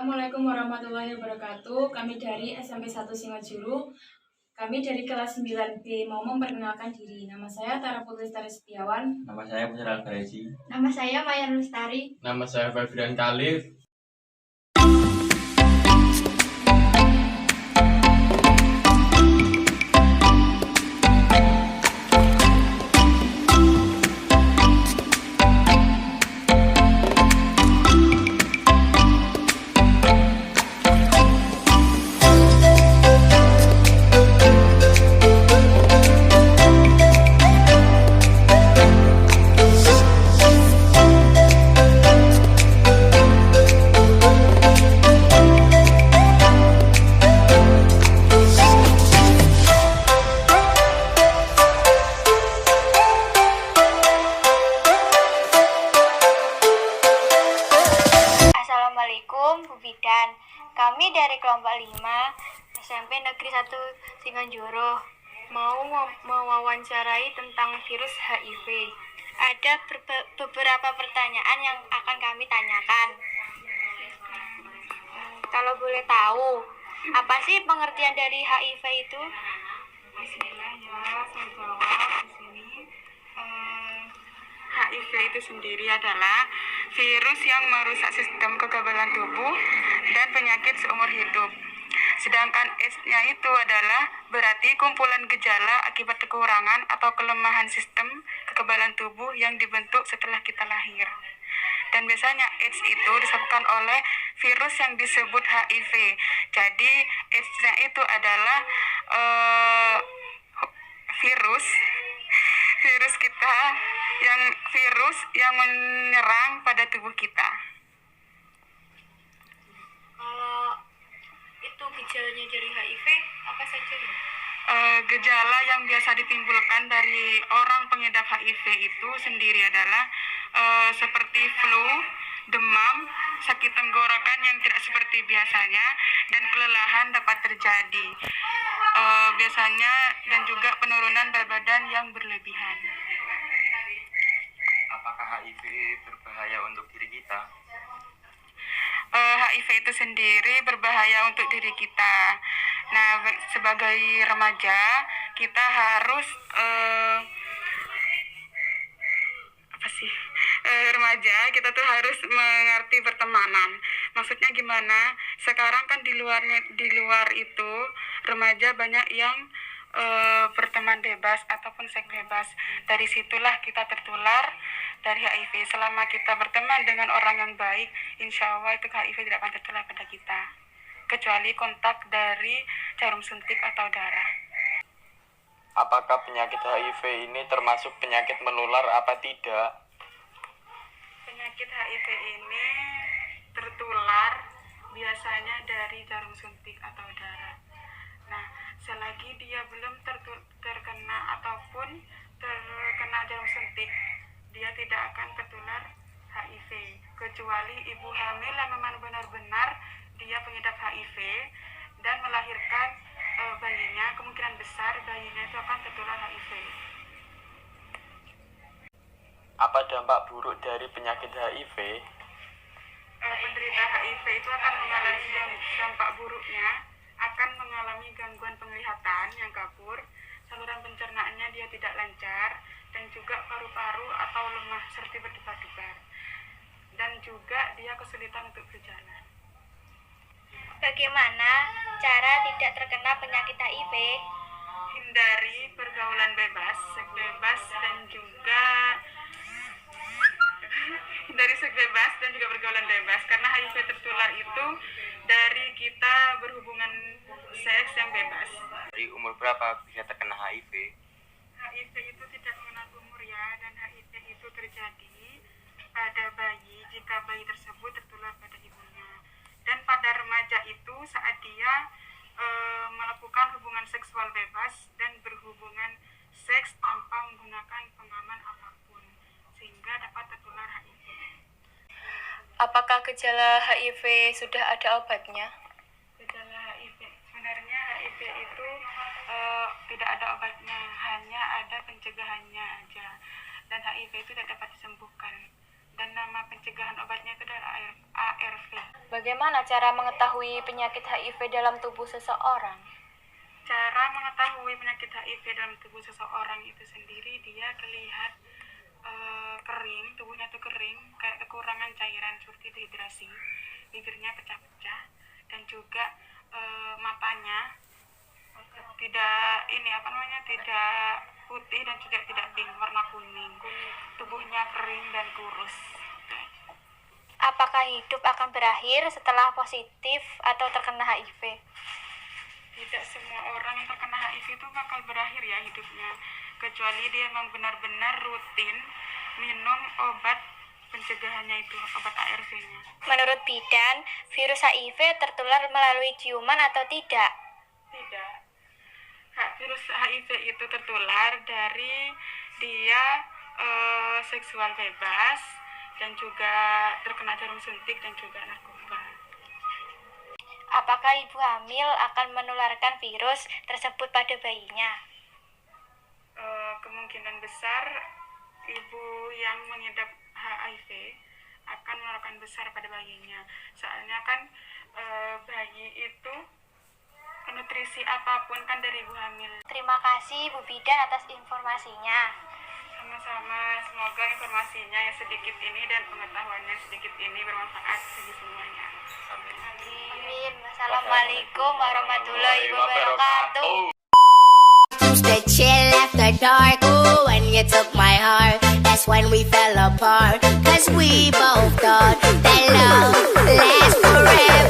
Assalamualaikum warahmatullahi wabarakatuh. Kami dari SMP 1 Singojuru. Kami dari kelas 9B mau memperkenalkan diri. Nama saya Tara Putri Lestari Setiawan. Nama saya Putra Al-Faraji. Nama saya Maya Lestari. Nama saya Febrian Khalif. Assalamualaikum Bu Bidan. Kami dari kelompok 5 SMP Negeri 1 Singojuru mau mewawancarai tentang virus HIV. Ada beberapa pertanyaan yang akan kami tanyakan. Kalau boleh tahu, apa sih pengertian dari HIV itu? Bismillah ya, saya jawab di sini. HIV itu sendiri adalah virus yang merusak sistem kekebalan tubuh dan penyakit seumur hidup. Sedangkan AIDS-nya itu adalah berarti kumpulan gejala akibat kekurangan atau kelemahan sistem kekebalan tubuh yang dibentuk setelah kita lahir. Dan biasanya AIDS itu disebabkan oleh virus yang disebut HIV. Jadi AIDS-nya itu adalah virus yang menyerang pada tubuh kita. Kalau itu gejalanya dari HIV, apa saja ya? Gejala yang biasa ditimbulkan dari orang pengidap HIV itu sendiri adalah seperti flu, demam, sakit tenggorokan yang tidak seperti biasanya, dan kelelahan dapat terjadi. Biasanya dan juga penurunan berat badan yang berlebihan. Apakah HIV berbahaya untuk diri kita? HIV itu sendiri berbahaya untuk diri kita. Nah, sebagai remaja kita harus remaja kita tuh harus mengerti pertemanan. Maksudnya gimana? Sekarang kan di luar itu remaja banyak yang berteman bebas ataupun seks bebas. Dari situlah kita tertular dari HIV. Selama kita berteman dengan orang yang baik, insya Allah itu HIV tidak akan tertular pada kita, kecuali kontak dari jarum suntik atau darah. Apakah penyakit HIV ini termasuk penyakit menular apa tidak? Penyakit HIV ini tertular biasanya dari jarum suntik atau darah. Nah, selagi dia belum terkena ataupun terkena jarum suntik, dia tidak akan tertular HIV. Kecuali ibu hamil yang memang benar-benar dia pengidap HIV dan melahirkan bayinya, kemungkinan besar bayinya itu akan tertular HIV. Apa dampak buruk dari penyakit HIV? Penderita HIV itu akan mengalami dampak buruknya, akan mengalami gangguan penglihatan yang kabur, saluran pencernaannya dia tidak lancar, dan juga paru-paru atau lemah seperti berdebar-debar, dan juga dia kesulitan untuk berjalan. Bagaimana cara tidak terkena penyakit HIV? Hindari pergaulan bebas, seks bebas, dan juga pergaulan bebas, karena HIV tertular itu dari kita berhubungan seks yang bebas. Dari umur berapa bisa terkena HIV? HIV itu tidak mengenal umur ya, dan HIV itu terjadi pada bayi jika bayi tersebut tertular pada ibunya, dan pada remaja itu saat dia melakukan hubungan seksual bebas dan berhubungan seks tanpa menggunakan pengaman apapun, sehingga dapat tertular HIV. Apakah gejala HIV sudah ada obatnya? Gejala HIV, sebenarnya HIV itu tidak ada obatnya, hanya ada pencegahannya aja, dan HIV itu tidak dapat disembuhkan. dan nama pencegahan obatnya itu adalah ARV. Bagaimana cara mengetahui penyakit HIV dalam tubuh seseorang? Cara mengetahui penyakit HIV dalam tubuh seseorang itu sendiri, dia terlihat kering, tubuhnya itu kering, kayak kekurangan cairan seperti dehidrasi, bibirnya pecah-pecah, dan juga matanya tidak putih dan juga tidak pink, warna kuning, tubuhnya kering dan kurus. Apakah hidup akan berakhir setelah positif atau terkena HIV? Tidak semua orang yang terkena HIV itu bakal berakhir ya hidupnya, kecuali dia memang benar-benar rutin minum obat pencegahannya itu, obat ARV-nya. Menurut bidan, virus HIV tertular melalui ciuman atau tidak? Tidak. Virus HIV itu tertular dari dia seksual bebas dan juga terkena jarum suntik dan juga narkoba. Apakah ibu hamil akan menularkan virus tersebut pada bayinya? Kemungkinan besar ibu yang mengidap HIV akan menularkan besar pada bayinya. Soalnya kan bayi itu nutrisi apapun kan dari ibu hamil. Terima kasih Bu Bidan atas informasinya. Sama-sama, semoga informasinya yang sedikit ini dan pengetahuannya sedikit ini bermanfaat bagi semuanya. Amin. Wassalamualaikum warahmatullahi wabarakatuh. Used to chill after dark. Ooh, when you took my heart, that's when we fell apart. 'Cause we both thought that love lasts forever.